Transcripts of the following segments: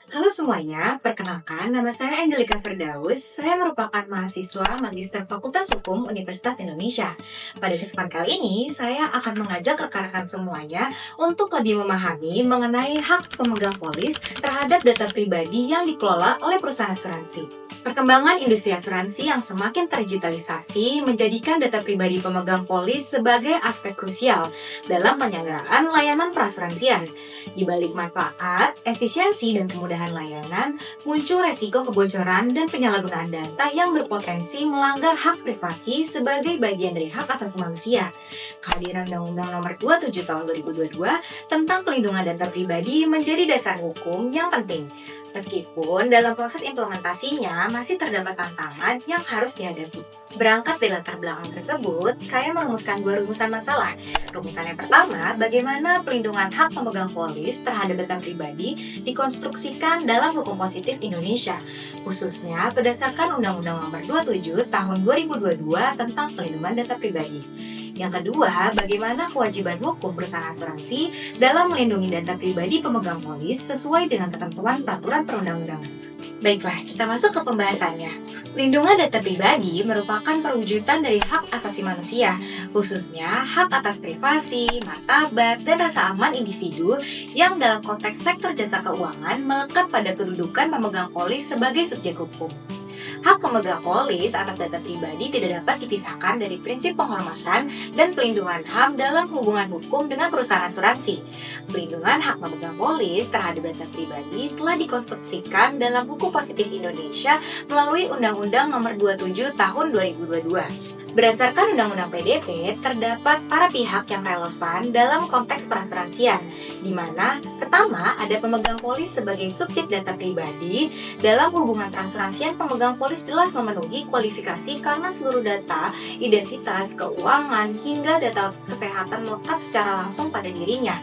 Halo semuanya, perkenalkan nama saya Angelika Firdaus. Saya merupakan mahasiswa Magister Fakultas Hukum Universitas Indonesia. Pada kesempatan kali ini, saya akan mengajak rekan-rekan semuanya untuk lebih memahami mengenai hak pemegang polis terhadap data pribadi yang dikelola oleh perusahaan asuransi. Perkembangan industri asuransi yang semakin terdigitalisasi menjadikan data pribadi pemegang polis sebagai aspek krusial dalam penyelenggaraan layanan perasuransian. Di balik manfaat, efisiensi, dan kemudahan layanan, muncul resiko kebocoran dan penyalahgunaan data yang berpotensi melanggar hak privasi sebagai bagian dari hak asasi manusia. Kehadiran Undang-Undang Nomor 27 Tahun 2022 tentang pelindungan data pribadi menjadi dasar hukum yang penting. Meskipun dalam proses implementasinya masih terdapat tantangan yang harus dihadapi. Berangkat dari latar belakang tersebut, saya merumuskan dua rumusan masalah. Rumusan yang pertama, bagaimana pelindungan hak pemegang polis terhadap data pribadi dikonstruksikan dalam hukum positif Indonesia, khususnya berdasarkan Undang-Undang Nomor 27 Tahun 2022 tentang pelindungan data pribadi. Yang kedua, bagaimana kewajiban hukum perusahaan asuransi dalam melindungi data pribadi pemegang polis sesuai dengan ketentuan peraturan perundang-undangan. Baiklah, kita masuk ke pembahasannya. Pelindungan data pribadi merupakan perwujudan dari hak asasi manusia, khususnya hak atas privasi, martabat, dan rasa aman individu yang dalam konteks sektor jasa keuangan melekat pada kedudukan pemegang polis sebagai subjek hukum. Hak pemegang polis atas data pribadi tidak dapat dipisahkan dari prinsip penghormatan dan pelindungan HAM dalam hubungan hukum dengan perusahaan asuransi. Pelindungan hak pemegang polis terhadap data pribadi telah dikonstruksikan dalam Hukum Positif Indonesia melalui Undang-Undang Nomor 27 Tahun 2022. Berdasarkan Undang-Undang PDP, terdapat para pihak yang relevan dalam konteks perasuransian, di mana pertama ada pemegang polis sebagai subjek data pribadi. Dalam hubungan perasuransian, pemegang polis jelas memenuhi kualifikasi karena seluruh data, identitas, keuangan, hingga data kesehatan melekat secara langsung pada dirinya.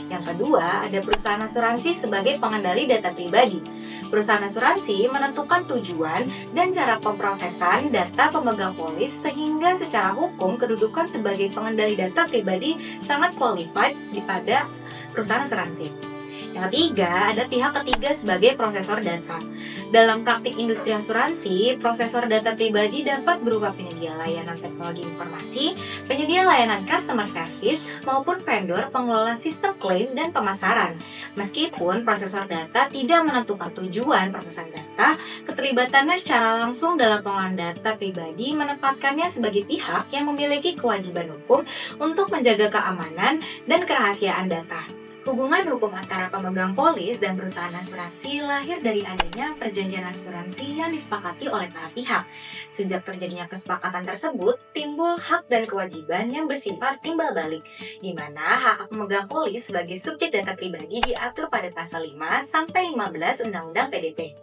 Yang kedua, ada perusahaan asuransi sebagai pengendali data pribadi. Perusahaan asuransi menentukan tujuan dan cara pemrosesan data pemegang polis sehingga secara hukum kedudukan sebagai pengendali data pribadi sangat qualified pada perusahaan asuransi. Yang ketiga, ada pihak ketiga sebagai prosesor data. Dalam praktik industri asuransi, prosesor data pribadi dapat berupa penyedia layanan teknologi informasi, penyedia layanan customer service, maupun vendor pengelola sistem klaim dan pemasaran. Meskipun prosesor data tidak menentukan tujuan prosesan data, keterlibatannya secara langsung dalam pengelolaan data pribadi menempatkannya sebagai pihak yang memiliki kewajiban hukum untuk menjaga keamanan dan kerahasiaan data. Hubungan hukum antara pemegang polis dan perusahaan asuransi lahir dari adanya perjanjian asuransi yang disepakati oleh para pihak. Sejak terjadinya kesepakatan tersebut, timbul hak dan kewajiban yang bersifat timbal balik, di mana hak pemegang polis sebagai subjek data pribadi diatur pada pasal 5 sampai 15 Undang-Undang PDP.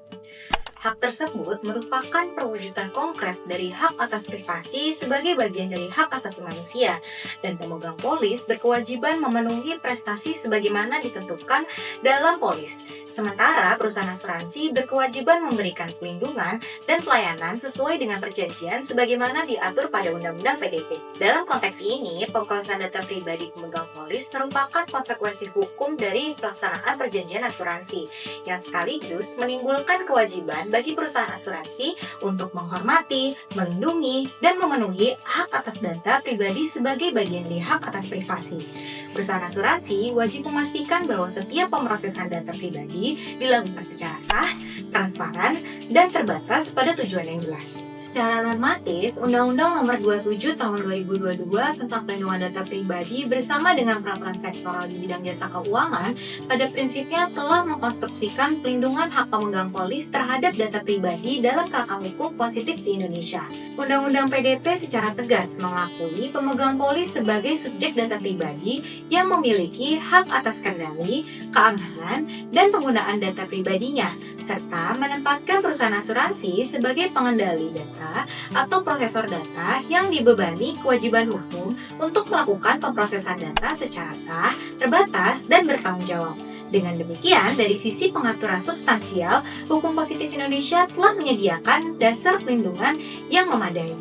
Hak tersebut merupakan perwujudan konkret dari hak atas privasi sebagai bagian dari hak asasi manusia, dan pemegang polis berkewajiban memenuhi prestasi sebagaimana ditentukan dalam polis. Sementara perusahaan asuransi berkewajiban memberikan pelindungan dan pelayanan sesuai dengan perjanjian sebagaimana diatur pada Undang-Undang PDP. Dalam konteks ini, pemrosesan data pribadi pemegang polis merupakan konsekuensi hukum dari pelaksanaan perjanjian asuransi, yang sekaligus menimbulkan kewajiban bagi perusahaan asuransi untuk menghormati, melindungi, dan memenuhi hak atas data pribadi sebagai bagian dari hak atas privasi. Perusahaan asuransi wajib memastikan bahwa setiap pemrosesan data pribadi dilakukan secara sah, transparan, dan terbatas pada tujuan yang jelas. Secara normatif, Undang-Undang Nomor 27 Tahun 2022 tentang pelindungan data pribadi bersama dengan peraturan sektoral di bidang jasa keuangan pada prinsipnya telah mengkonstruksikan pelindungan hak pemegang polis terhadap data pribadi dalam kerangka hukum positif di Indonesia. Undang-Undang PDP secara tegas mengakui pemegang polis sebagai subjek data pribadi yang memiliki hak atas kendali, keamanan, dan penggunaan data pribadinya, serta menempatkan perusahaan asuransi sebagai pengendali data atau prosesor data yang dibebani kewajiban hukum untuk melakukan pemrosesan data secara sah, terbatas, dan bertanggung jawab. Dengan demikian, dari sisi pengaturan substansial, hukum positif Indonesia telah menyediakan dasar pelindungan yang memadai.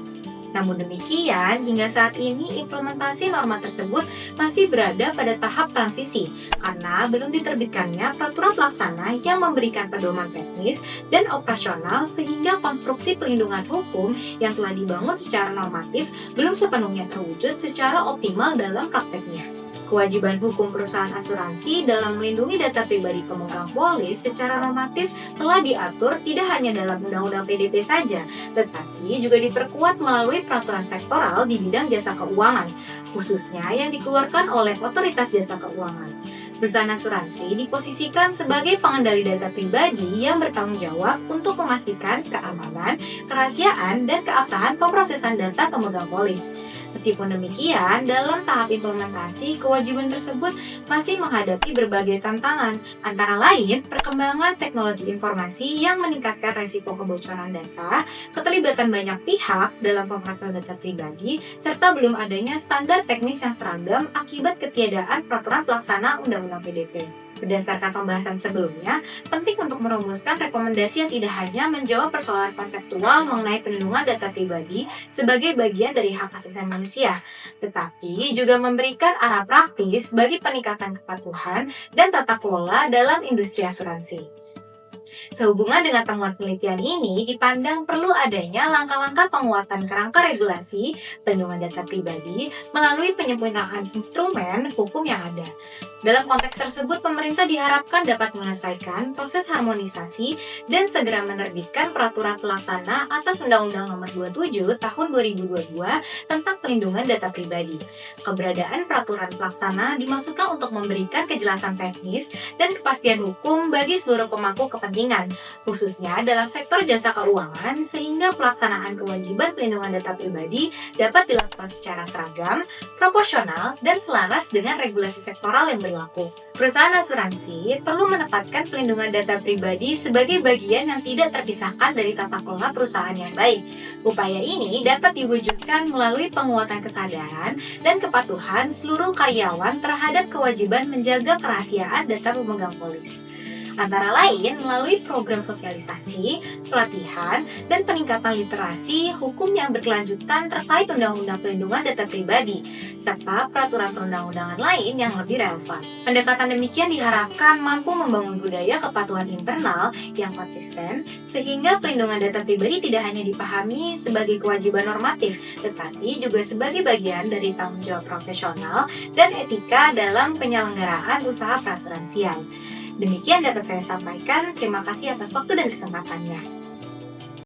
Namun demikian, hingga saat ini implementasi norma tersebut masih berada pada tahap transisi karena belum diterbitkannya peraturan pelaksana yang memberikan pedoman teknis dan operasional sehingga konstruksi pelindungan hukum yang telah dibangun secara normatif belum sepenuhnya terwujud secara optimal dalam prakteknya. Kewajiban hukum perusahaan asuransi dalam melindungi data pribadi pemegang polis secara normatif telah diatur tidak hanya dalam Undang-Undang PDP saja, tetapi juga diperkuat melalui peraturan sektoral di bidang jasa keuangan, khususnya yang dikeluarkan oleh Otoritas Jasa Keuangan. Perusahaan asuransi diposisikan sebagai pengendali data pribadi yang bertanggung jawab untuk memastikan keamanan, kerahasiaan, dan keabsahan pemrosesan data pemegang polis. Meskipun demikian, dalam tahap implementasi, kewajiban tersebut masih menghadapi berbagai tantangan, antara lain perkembangan teknologi informasi yang meningkatkan resiko kebocoran data, keterlibatan banyak pihak dalam pemrosesan data pribadi, serta belum adanya standar teknis yang seragam akibat ketiadaan peraturan pelaksana Undang-Undang PDP. Berdasarkan pembahasan sebelumnya, penting untuk merumuskan rekomendasi yang tidak hanya menjawab persoalan konseptual mengenai perlindungan data pribadi sebagai bagian dari hak asasi manusia, tetapi juga memberikan arah praktis bagi peningkatan kepatuhan dan tata kelola dalam industri asuransi. Sehubungan dengan temuan penelitian ini, dipandang perlu adanya langkah-langkah penguatan kerangka regulasi perlindungan data pribadi melalui penyempurnaan instrumen hukum yang ada. Dalam konteks tersebut, pemerintah diharapkan dapat menyelesaikan proses harmonisasi dan segera menerbitkan peraturan pelaksana atas Undang-Undang Nomor 27 Tahun 2022 tentang pelindungan data pribadi. Keberadaan peraturan pelaksana dimaksudkan untuk memberikan kejelasan teknis dan kepastian hukum bagi seluruh pemangku kepentingan, khususnya dalam sektor jasa keuangan, sehingga pelaksanaan kewajiban pelindungan data pribadi dapat dilakukan secara seragam, proporsional, dan selaras dengan regulasi sektoral yang berlaku. Perusahaan asuransi perlu menempatkan pelindungan data pribadi sebagai bagian yang tidak terpisahkan dari tata kelola perusahaan yang baik. Upaya ini dapat diwujudkan melalui penguatan kesadaran dan kepatuhan seluruh karyawan terhadap kewajiban menjaga kerahasiaan data pemegang polis. Antara lain melalui program sosialisasi, pelatihan, dan peningkatan literasi hukum yang berkelanjutan terkait Undang-Undang Perlindungan Data Pribadi, serta peraturan perundang-undangan lain yang lebih relevan. Pendekatan demikian diharapkan mampu membangun budaya kepatuhan internal yang konsisten, sehingga pelindungan data pribadi tidak hanya dipahami sebagai kewajiban normatif, tetapi juga sebagai bagian dari tanggung jawab profesional dan etika dalam penyelenggaraan usaha perasuransian. Demikian dapat saya sampaikan. Terima kasih atas waktu dan kesempatannya.